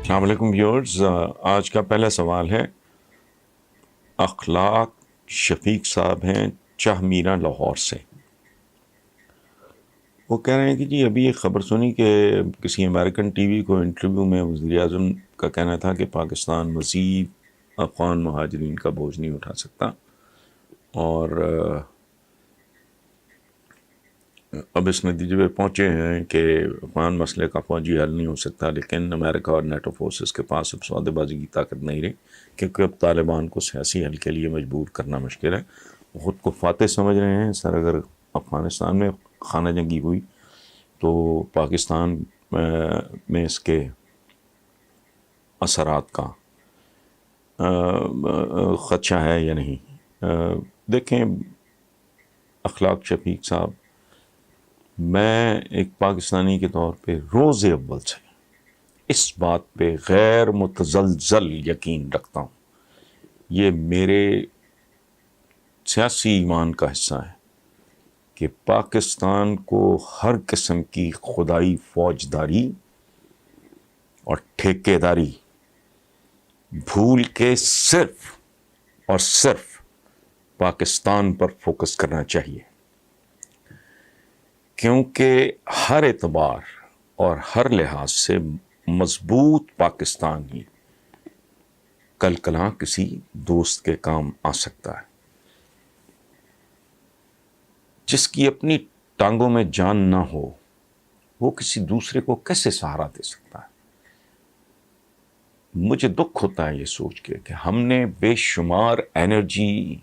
السلام علیکم ویورز، آج کا پہلا سوال ہے اخلاق شفیق صاحب ہیں چاہ میرا لاہور سے۔ وہ کہہ رہے ہیں کہ جی ابھی ایک خبر سنی کہ کسی امریکن ٹی وی کو انٹرویو میں وزیر اعظم کا کہنا تھا کہ پاکستان مزید افغان مہاجرین کا بوجھ نہیں اٹھا سکتا، اور اب اس نتیجے پہ پہنچے ہیں کہ افغان مسئلے کا فوجی حل نہیں ہو سکتا، لیکن امریکہ اور نیٹو فورسز کے پاس اب سودے بازی کی طاقت نہیں رہی، کیونکہ اب طالبان کو سیاسی حل کے لیے مجبور کرنا مشکل ہے۔ وہ خود کو فاتح سمجھ رہے ہیں۔ سر، اگر افغانستان میں خانہ جنگی ہوئی تو پاکستان میں اس کے اثرات کا خدشہ ہے یا نہیں؟ دیکھیں اخلاق شفیق صاحب، میں ایک پاکستانی کے طور پہ روز اول سے اس بات پہ غیر متزلزل یقین رکھتا ہوں، یہ میرے سیاسی ایمان کا حصہ ہے کہ پاکستان کو ہر قسم کی خدائی فوجداری اور ٹھیکیداری بھول کے صرف اور صرف پاکستان پر فوکس کرنا چاہیے، کیونکہ ہر اعتبار اور ہر لحاظ سے مضبوط پاکستان ہی کل کلاں کسی دوست کے کام آ سکتا ہے۔ جس کی اپنی ٹانگوں میں جان نہ ہو وہ کسی دوسرے کو کیسے سہارا دے سکتا ہے؟ مجھے دکھ ہوتا ہے یہ سوچ کے کہ ہم نے بے شمار انرجی،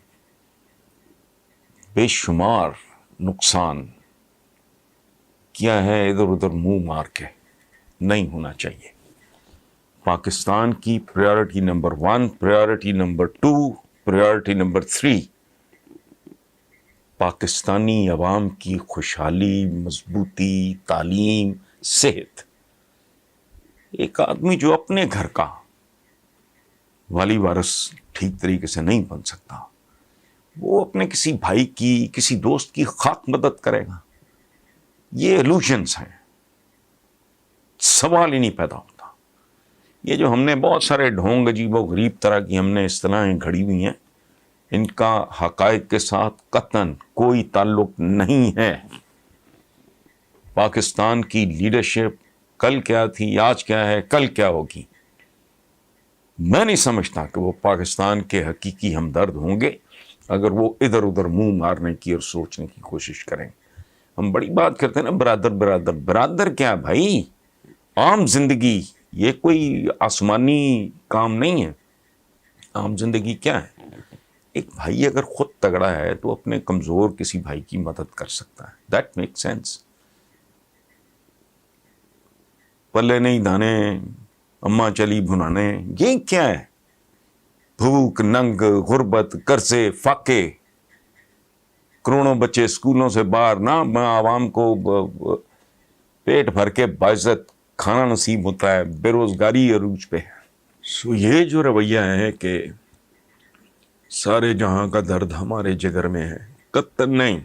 بے شمار نقصان کیا ہے ادھر ادھر منہ مار کے۔ نہیں ہونا چاہیے۔ پاکستان کی priority number 1، priority number 2، priority number 3 Pakistani عوام کی خوشحالی، مضبوطی، تعلیم، صحت۔ ایک آدمی جو اپنے گھر کا والی وارث ٹھیک طریقے سے نہیں بن سکتا، وہ اپنے کسی بھائی کی، کسی دوست کی خاک مدد کرے گا؟ یہ ایلوژنس ہیں، سوال ہی نہیں پیدا ہوتا۔ یہ جو ہم نے بہت سارے ڈھونگ عجیب و غریب طرح کی ہم نے اصطلاحیں گھڑی ہوئی ہیں، ان کا حقائق کے ساتھ قطعاً کوئی تعلق نہیں ہے۔ پاکستان کی لیڈرشپ کل کیا تھی، آج کیا ہے، کل کیا ہوگی؟ میں نہیں سمجھتا کہ وہ پاکستان کے حقیقی ہمدرد ہوں گے اگر وہ ادھر ادھر منہ مارنے کی اور سوچنے کی کوشش کریں۔ ہم بڑی بات کرتے ہیں نا، برادر برادر۔ برادر کیا بھائی؟ عام زندگی، یہ کوئی آسمانی کام نہیں ہے۔ عام زندگی کیا ہے؟ ایک بھائی اگر خود تگڑا ہے تو اپنے کمزور کسی بھائی کی مدد کر سکتا ہے۔ That make sense. پلے نہیں دانے اماں چلی بھنانے، یہ کیا ہے؟ بھوک، ننگ، غربت، قرضے، فاقے، کروڑوں بچے اسکولوں سے باہر، نہ عوام کو پیٹ بھر کے باعزت کھانا نصیب ہوتا ہے، بے روزگاری عروج پہ ہے۔ سو یہ جو رویہ ہے کہ سارے جہاں کا درد ہمارے جگر میں ہے، قطعاً نہیں۔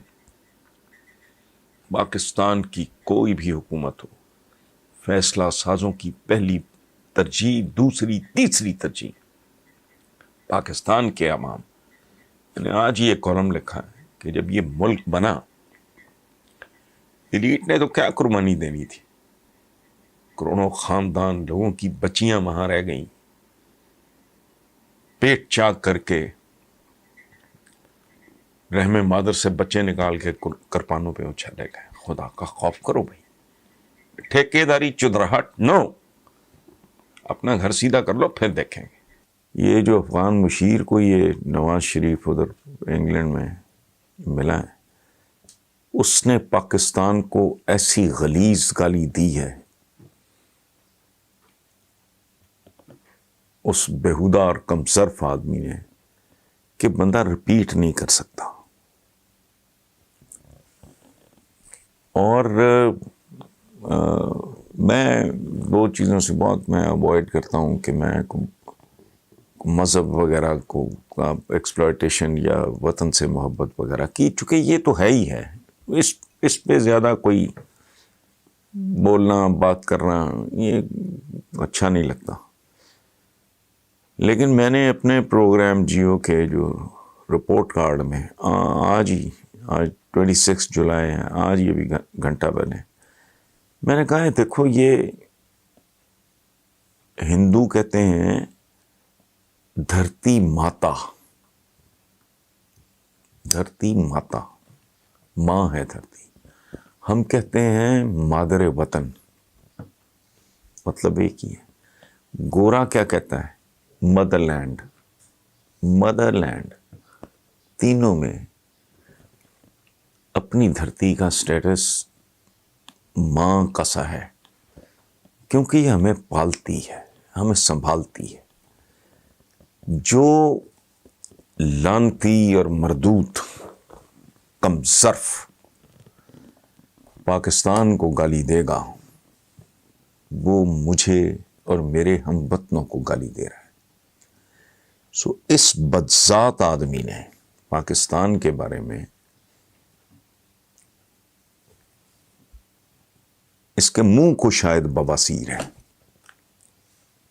پاکستان کی کوئی بھی حکومت ہو، فیصلہ سازوں کی پہلی ترجیح، دوسری، تیسری ترجیح پاکستان کے عوام۔ میں نے آج یہ کالم لکھا ہے کہ جب یہ ملک بنا، ایلیٹ نے تو کیا قربانی دینی تھی؟ کروڑوں خاندان لوگوں کی بچیاں وہاں رہ گئیں، پیٹ چاک کر کے رحم مادر سے بچے نکال کے کرپانوں پہ اچھالے گئے۔ خدا کا خوف کرو بھائی۔ ٹھیکیداری، چدراہٹ، نو۔ اپنا گھر سیدھا کر لو، پھر دیکھیں گے۔ یہ جو افغان مشیر کو یہ نواز شریف ادھر انگلینڈ میں ملا ہے، اس نے پاکستان کو ایسی غلیظ گالی دی ہے، اس بےہودہ اور کمصرف آدمی نے، کہ بندہ رپیٹ نہیں کر سکتا۔ اور میں دو چیزوں سے بہت میں اوائڈ کرتا ہوں کہ میں مذہب وغیرہ کو ایکسپلائٹیشن یا وطن سے محبت وغیرہ کی، چونکہ یہ تو ہے ہی ہے، اس پہ زیادہ کوئی بولنا، بات کرنا یہ اچھا نہیں لگتا۔ لیکن میں نے اپنے پروگرام جیو کے جو رپورٹ کارڈ میں آج 26 جولائی ہے، آج یہ بھی گھنٹہ پہلے میں نے کہا ہے دیکھو یہ ہندو کہتے ہیں دھرتی ماتا، دھرتی ماتا ماں ہے دھرتی، ہم کہتے ہیں مادر وطن، مطلب ایک ہی ہے۔ گورا کیا کہتا ہے؟ Motherland, motherland. تینوں میں اپنی دھرتی کا سٹیٹس ماں کا سا ہے، کیونکہ یہ ہمیں پالتی ہے، ہمیں سنبھالتی ہے۔ جو لانتی اور مردود کم ظرف پاکستان کو گالی دے گا وہ مجھے اور میرے ہم وطنوں کو گالی دے رہا ہے۔ سو اس بدذات آدمی نے پاکستان کے بارے میں، اس کے منہ کو شاید بواسیر ہے،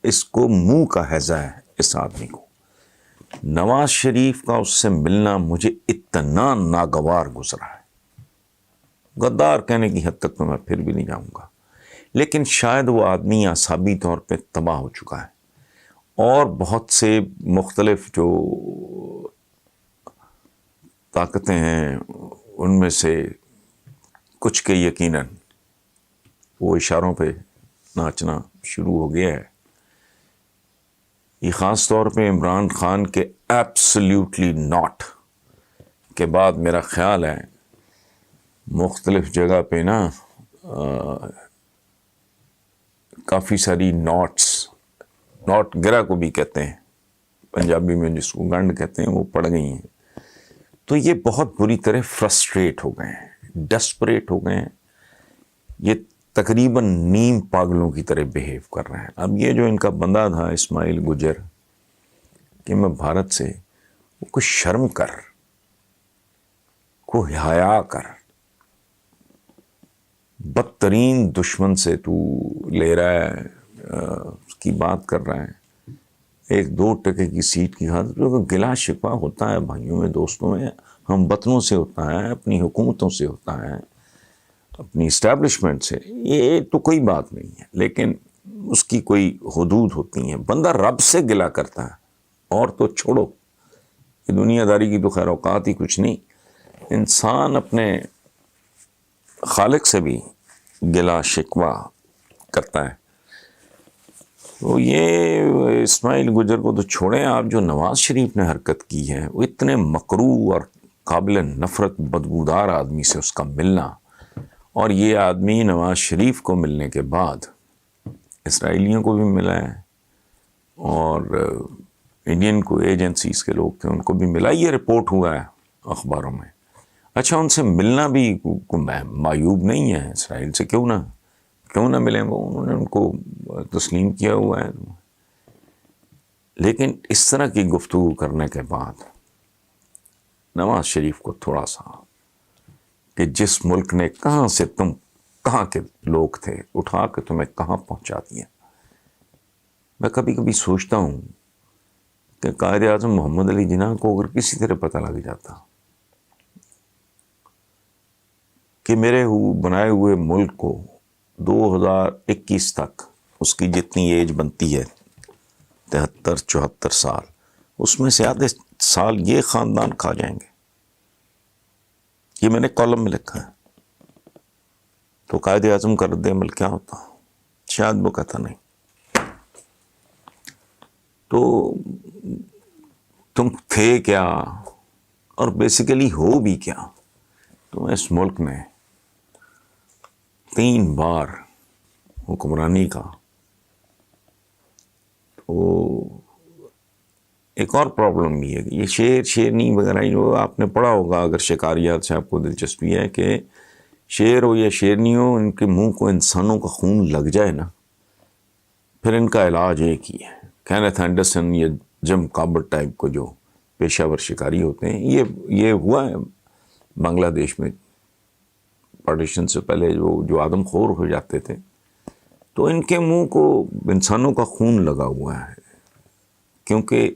اس کو منہ کا ہیضہ ہے اس آدمی کو۔ نواز شریف کا اس سے ملنا مجھے اتنا ناگوار گزرا ہے، غدار کہنے کی حد تک تو میں پھر بھی نہیں جاؤں گا، لیکن شاید وہ آدمی اعصابی طور پہ تباہ ہو چکا ہے، اور بہت سے مختلف جو طاقتیں ہیں ان میں سے کچھ کے یقیناً وہ اشاروں پہ ناچنا شروع ہو گیا ہے۔ یہ خاص طور پہ عمران خان کے ایبسلیوٹلی ناٹ کے بعد میرا خیال ہے مختلف جگہ پہ نا کافی ساری ناٹ گرا کو بھی کہتے ہیں پنجابی میں، جس کو گنڈ کہتے ہیں، وہ پڑ گئی ہیں۔ تو یہ بہت بری طرح فرسٹریٹ ہو گئے ہیں، ڈسپریٹ ہو گئے ہیں، یہ تقریباً نیم پاگلوں کی طرح بیہیو کر رہے ہیں۔ اب یہ جو ان کا بندہ تھا اسماعیل گجر کہ میں بھارت سے، وہ کوئی شرم کر، کوئی حیا کر، بدترین دشمن سے تو لے رہا ہے، اس کی بات کر رہا ہے 1-2% کی سیٹ کی خاطر۔ جو گلا شکوہ ہوتا ہے بھائیوں میں، دوستوں میں، ہم وطنوں سے ہوتا ہے، اپنی حکومتوں سے ہوتا ہے، اپنی اسٹیبلشمنٹ سے، یہ تو کوئی بات نہیں ہے، لیکن اس کی کوئی حدود ہوتی ہیں۔ بندہ رب سے گلا کرتا ہے، اور تو چھوڑو، یہ دنیا داری کی تو خیر اوقات ہی کچھ نہیں، انسان اپنے خالق سے بھی گلا شکوہ کرتا ہے۔ تو یہ اسماعیل گجر کو تو چھوڑیں، آپ جو نواز شریف نے حرکت کی ہے، وہ اتنے مکروہ اور قابل نفرت بدبودار آدمی سے اس کا ملنا، اور یہ آدمی نواز شریف کو ملنے کے بعد اسرائیلیوں کو بھی ملا ہے، اور انڈین کو ایجنسیز کے لوگ تھے ان کو بھی ملا، یہ رپورٹ ہوا ہے اخباروں میں۔ اچھا، ان سے ملنا بھی معیوب نہیں ہے، اسرائیل سے کیوں نہ ملیں، وہ انہوں نے ان کو تسلیم کیا ہوا ہے۔ لیکن اس طرح کی گفتگو کرنے کے بعد نواز شریف کو تھوڑا سا، کہ جس ملک نے کہاں سے تم کہاں کے لوگ تھے اٹھا کے تمہیں کہاں پہنچا دیا۔ میں کبھی کبھی سوچتا ہوں کہ قائد اعظم محمد علی جناح کو اگر کسی طرح پتہ لگ جاتا کہ میرے بنائے ہوئے ملک کو 2021 تک اس کی جتنی ایج بنتی ہے 73-74 سال، اس میں سے آدھے سال یہ خاندان کھا جائیں گے، یہ میں نے کالم میں لکھا ہے، تو قائد اعظم کا رد عمل کیا ہوتا؟ شاید وہ کہتا نہیں تو تم تھے کیا، اور بیسیکلی ہو بھی کیا؟ تو اس ملک میں 3 بار حکمرانی کا۔ تو ایک اور پرابلم بھی ہے کہ یہ شیرنی وغیرہ جو آپ نے پڑھا ہوگا، اگر شکاریات سے آپ کو دلچسپی ہے، کہ شیر ہو یا شیرنی ہو، ان کے منہ کو انسانوں کا خون لگ جائے نا، پھر ان کا علاج ایک ہی ہے۔ کینتھ اینڈرسن یا جم کابٹ ٹائپ کو جو پیشہ ور شکاری ہوتے ہیں، یہ ہوا ہے بنگلہ دیش میں پارٹیشن سے پہلے، جو آدم خور ہو جاتے تھے، تو ان کے منہ کو انسانوں کا خون لگا ہوا ہے، کیونکہ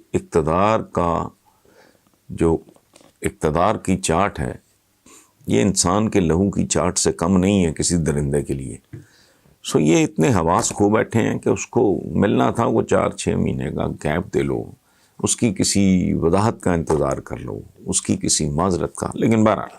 اقتدار کی چاٹ ہے، یہ انسان کے لہو کی چاٹ سے کم نہیں ہے کسی درندے کے لیے. سو یہ اتنے حواس کھو بیٹھے ہیں کہ اس کو ملنا تھا وہ 4-6 مہینے کا گیپ دے لو، اس کی کسی وضاحت کا انتظار کر لو، اس کی کسی معذرت کا. لیکن بہرحال